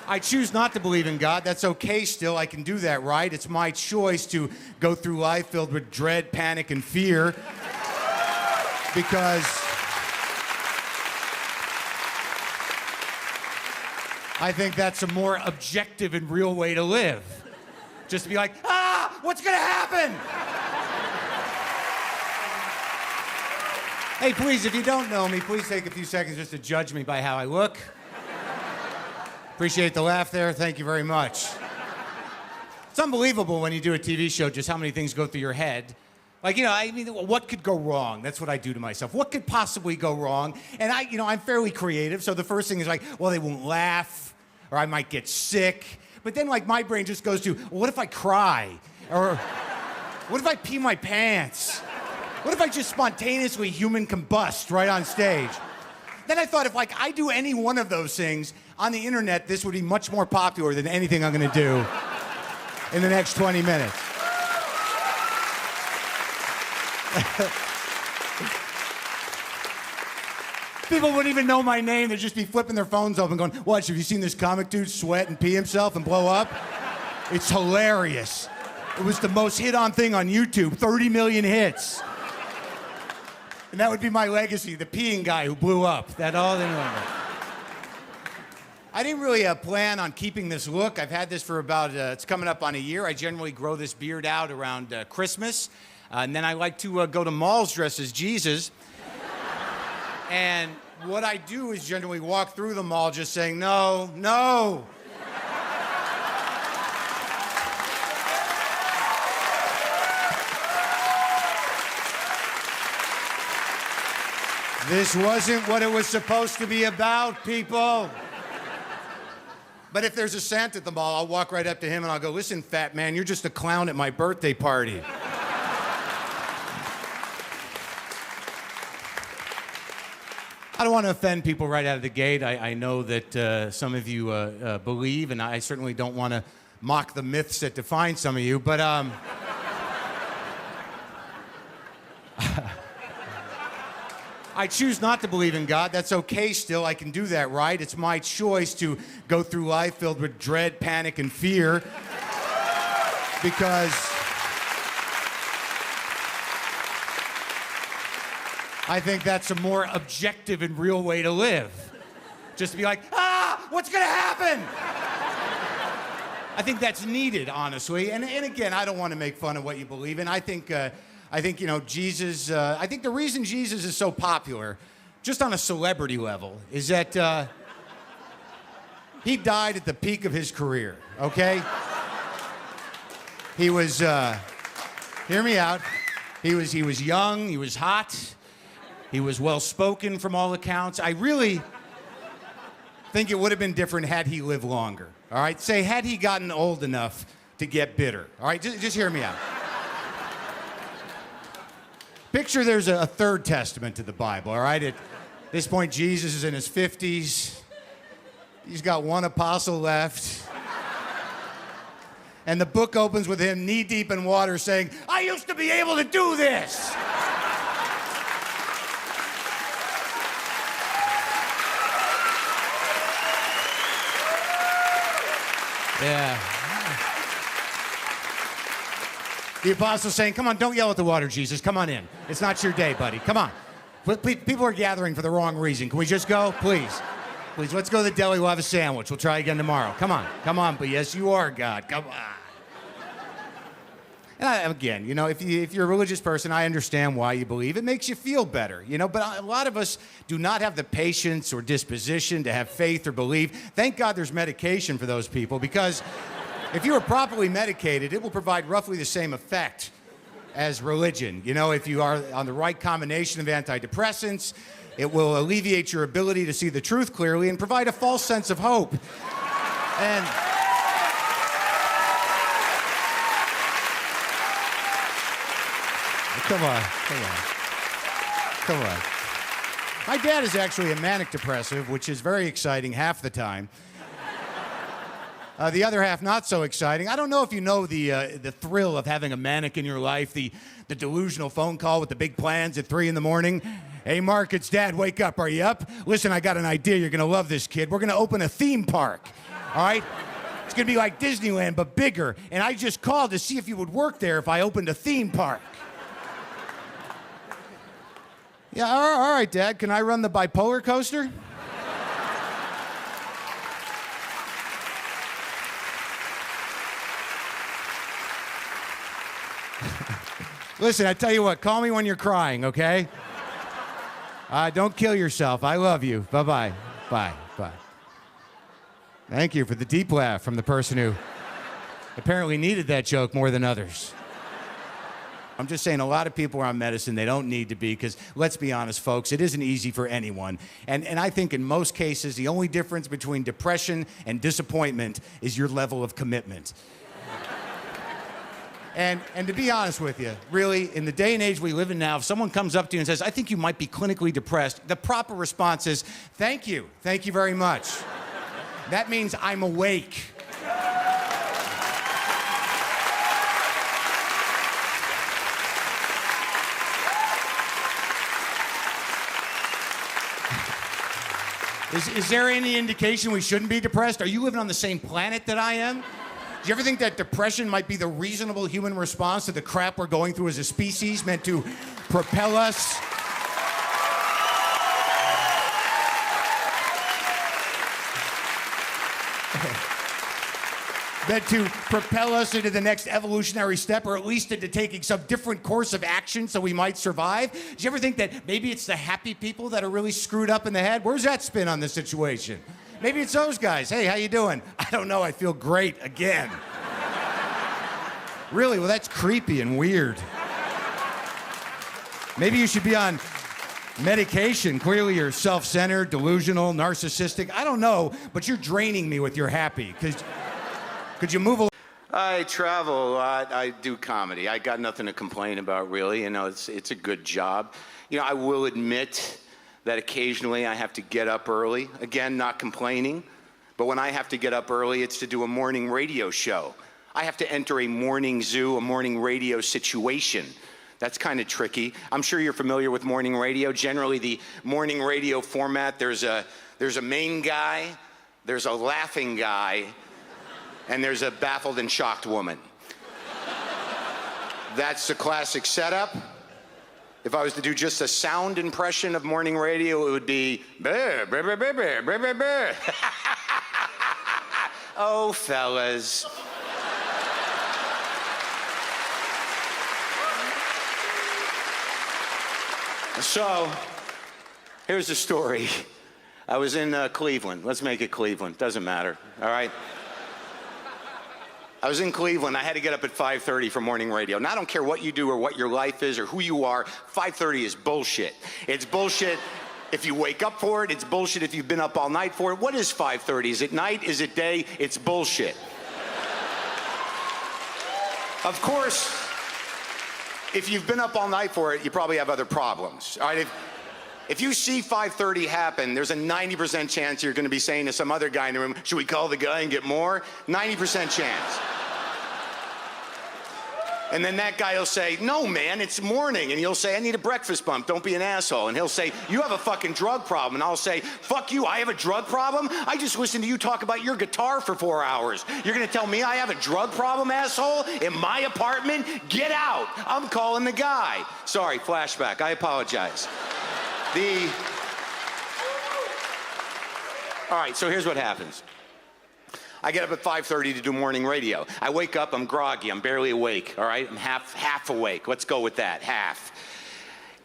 I choose not to believe in God. That's okay still. I can do that, right? It's my choice to go through life filled with dread, panic, and fear. Because I think that's a more objective and real way to live. Just to be like, what's gonna happen? Hey, please, if you don't know me, please take a few seconds just to judge me by how I look. Appreciate the laugh there. Thank you very much. It's unbelievable when you do a TV show just how many things go through your head. Like, what could go wrong? That's what I do to myself. What could possibly go wrong? And I'm fairly creative, so the first thing is like, well, they won't laugh, or I might get sick. But then, like, my brain just goes to, well, what if I cry? Or what if I pee my pants? What if I just spontaneously human combust right on stage? Then I thought, if I do any one of those things on the internet, this would be much more popular than anything I'm gonna do in the next 20 minutes. People wouldn't even know my name. They'd just be flipping their phones open going, watch, have you seen this comic dude sweat and pee himself and blow up? It's hilarious. It was the most hit-on thing on YouTube, 30 million hits. And that would be my legacy, the peeing guy who blew up. That's all they know. I didn't really plan on keeping this look. I've had this for about, it's coming up on a year. I generally grow this beard out around Christmas. And then I like to go to malls dressed as Jesus. And what I do is generally walk through the mall just saying, no, no. This wasn't what it was supposed to be about, people. But if there's a Santa at the mall, I'll walk right up to him and I'll go, listen, fat man, you're just a clown at my birthday party. I don't want to offend people right out of the gate. I know that some of you believe, and I certainly don't want to mock the myths that define some of you, but I choose not to believe in God. That's okay still. I can do that, right? It's my choice to go through life filled with dread, panic, and fear. Because I think that's a more objective and real way to live. Just to be like, what's gonna happen? I think that's needed, honestly. And again, I don't want to make fun of what you believe in. I think Jesus, I think the reason Jesus is so popular, just on a celebrity level, is that he died at the peak of his career, okay? He was, hear me out, he was young, he was hot, he was well-spoken from all accounts. I really think it would have been different had he lived longer, all right? Say, had he gotten old enough to get bitter, all right? Just hear me out. Picture there's a third testament to the Bible, all right? At this point, Jesus is in his 50s. He's got one apostle left. And the book opens with him knee-deep in water saying, I used to be able to do this. Yeah. The apostle's saying, come on, don't yell at the water, Jesus. Come on in. It's not your day, buddy. Come on. People are gathering for the wrong reason. Can we just go? Please. Please, let's go to the deli. We'll have a sandwich. We'll try again tomorrow. Come on. Come on. But yes, you are God. Come on. And again, if you're a religious person, I understand why you believe. It makes you feel better, But a lot of us do not have the patience or disposition to have faith or believe. Thank God there's medication for those people, because if you are properly medicated, it will provide roughly the same effect as religion. If you are on the right combination of antidepressants, it will alleviate your ability to see the truth clearly and provide a false sense of hope. And come on. My dad is actually a manic depressive, which is very exciting half the time. The other half, not so exciting. I don't know if you know the thrill of having a manic in your life, the delusional phone call with the big plans at 3 in the morning. Hey, Mark, it's Dad. Wake up. Are you up? Listen, I got an idea. You're going to love this, kid. We're going to open a theme park. all right? It's gonna be like Disneyland, but bigger. And I just called to see if you would work there if I opened a theme park. Yeah, all right, Dad, can I run the bipolar coaster? Listen, I tell you what, call me when you're crying, okay? Don't kill yourself. I love you. Bye-bye. Bye. Bye. Thank you for the deep laugh from the person who apparently needed that joke more than others. I'm just saying, a lot of people are on medicine they don't need to be, because let's be honest, folks, it isn't easy for anyone. And I think in most cases, the only difference between depression and disappointment is your level of commitment. And to be honest with you, really, in the day and age we live in now, if someone comes up to you and says, I think you might be clinically depressed, the proper response is, thank you very much. That means I'm awake. Is there any indication we shouldn't be depressed? Are you living on the same planet that I am? Do you ever think that depression might be the reasonable human response to the crap we're going through as a species, meant to propel us? Meant to propel us into the next evolutionary step, or at least into taking some different course of action so we might survive? Do you ever think that maybe it's the happy people that are really screwed up in the head? Where's that spin on the situation? Maybe it's those guys. Hey, how you doing? I don't know, I feel great again. Really? Well, that's creepy and weird. Maybe you should be on medication. Clearly you're self-centered, delusional, narcissistic. I don't know, but you're draining me with your happy. Could you move a... I travel a lot. I do comedy. I got nothing to complain about, really. You know, it's a good job. You know, I will admit that occasionally I have to get up early. Again, not complaining. But when I have to get up early, it's to do a morning radio show. I have to enter a morning zoo, a morning radio situation. That's kind of tricky. I'm sure you're familiar with morning radio. Generally, the morning radio format, there's a main guy, there's a laughing guy, and there's a baffled and shocked woman. That's the classic setup. If I was to do just a sound impression of morning radio, it would be brr, brr, brr, brr, brr, brr, brr, brr. Oh, fellas. So, here's the story. I was in Cleveland. Let's make it Cleveland. Doesn't matter, all right? I was in Cleveland. I had to get up at 5:30 for morning radio. Now, I don't care what you do or what your life is or who you are. 5:30 is bullshit. It's bullshit if you wake up for it. It's bullshit if you've been up all night for it. What is 5:30? Is it night? Is it day? It's bullshit. Of course, if you've been up all night for it, you probably have other problems. All right? If you see 5:30 happen, there's a 90% chance you're going to be saying to some other guy in the room, should we call the guy and get more? 90% chance. And then that guy will say, no, man, it's morning. And you'll say, I need a breakfast bump. Don't be an asshole. And he'll say, you have a fucking drug problem. And I'll say, fuck you, I have a drug problem? I just listened to you talk about your guitar for 4 hours. You're going to tell me I have a drug problem, asshole? In my apartment? Get out. I'm calling the guy. Sorry, flashback. I apologize. All right, so here's what happens. I get up at 5:30 to do morning radio. I wake up, I'm groggy, I'm barely awake, all right? I'm half awake. Let's go with that, half.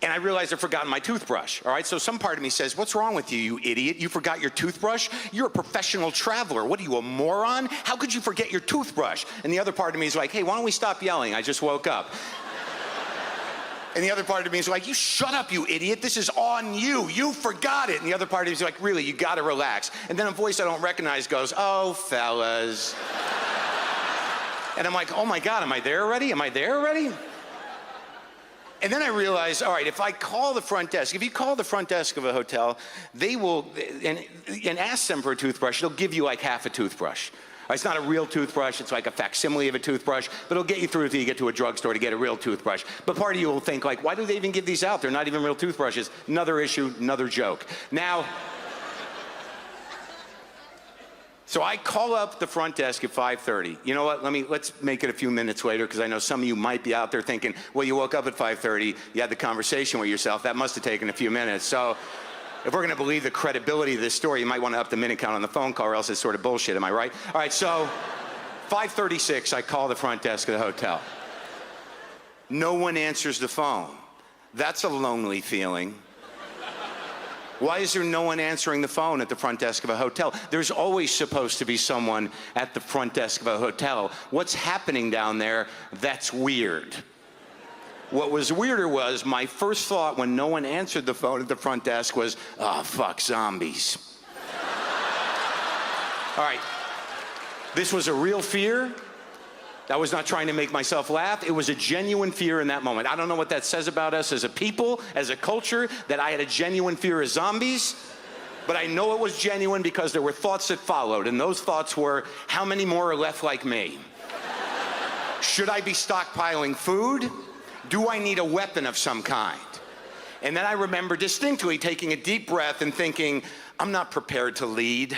And I realize I've forgotten my toothbrush, all right? So some part of me says, what's wrong with you, you idiot? You forgot your toothbrush? You're a professional traveler. What are you, a moron? How could you forget your toothbrush? And the other part of me is like, hey, why don't we stop yelling? I just woke up. And the other part of me is like, you shut up, you idiot. This is on you. You forgot it. And the other part of me is like, really, you gotta relax. And then a voice I don't recognize goes, oh, fellas. And I'm like, oh my God, am I there already? Am I there already? And then I realize, all right, if I call the front desk, if you call the front desk of a hotel, they will, and ask them for a toothbrush, they'll give you like half a toothbrush. It's not a real toothbrush, it's like a facsimile of a toothbrush, but it'll get you through until you get to a drugstore to get a real toothbrush. But part of you will think like, why do they even give these out? They're not even real toothbrushes. Another issue, another joke. Now, So I call up the front desk at 5:30. You know what? Let's make it a few minutes later, because I know some of you might be out there thinking, well, you woke up at 5:30, you had the conversation with yourself. That must have taken a few minutes. So if we're going to believe the credibility of this story, you might want to up the minute count on the phone call, or else it's sort of bullshit. Am I right? All right, so 5:36, I call the front desk of the hotel. No one answers the phone. That's a lonely feeling. Why is there no one answering the phone at the front desk of a hotel? There's always supposed to be someone at the front desk of a hotel. What's happening down there? That's weird. What was weirder was my first thought when no one answered the phone at the front desk was, oh, fuck, zombies. All right, this was a real fear. I was not trying to make myself laugh. It was a genuine fear in that moment. I don't know what that says about us as a people, as a culture, that I had a genuine fear of zombies, but I know it was genuine because there were thoughts that followed, and those thoughts were, how many more are left like me? Should I be stockpiling food? Do I need a weapon of some kind? And then I remember distinctly taking a deep breath and thinking, I'm not prepared to lead.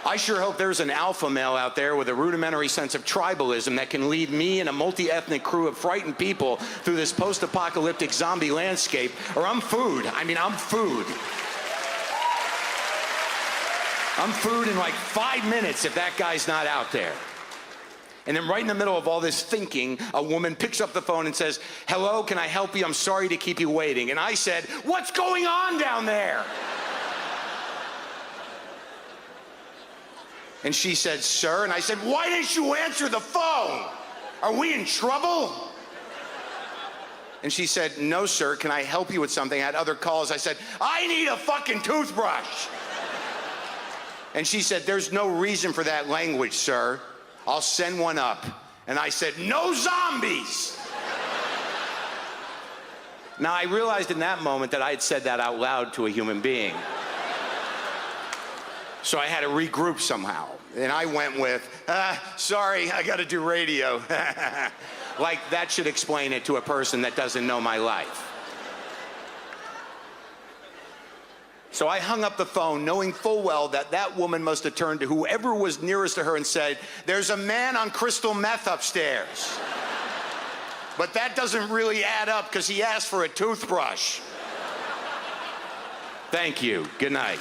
I sure hope there's an alpha male out there with a rudimentary sense of tribalism that can lead me and a multi-ethnic crew of frightened people through this post-apocalyptic zombie landscape, or I'm food. I'm food. I'm food in like 5 minutes if that guy's not out there. And then right in the middle of all this thinking, a woman picks up the phone and says, hello, can I help you? I'm sorry to keep you waiting. And I said, what's going on down there? And she said, sir. And I said, why didn't you answer the phone? Are we in trouble? And she said, no, sir. Can I help you with something? I had other calls. I said, I need a fucking toothbrush. And she said, there's no reason for that language, sir. I'll send one up. And I said, no zombies. Now, I realized in that moment that I had said that out loud to a human being. So I had to regroup somehow. And I went with, sorry, I got to do radio. Like that should explain it to a person that doesn't know my life. So I hung up the phone knowing full well that that woman must have turned to whoever was nearest to her and said, there's a man on crystal meth upstairs. But that doesn't really add up because he asked for a toothbrush. Thank you. Good night.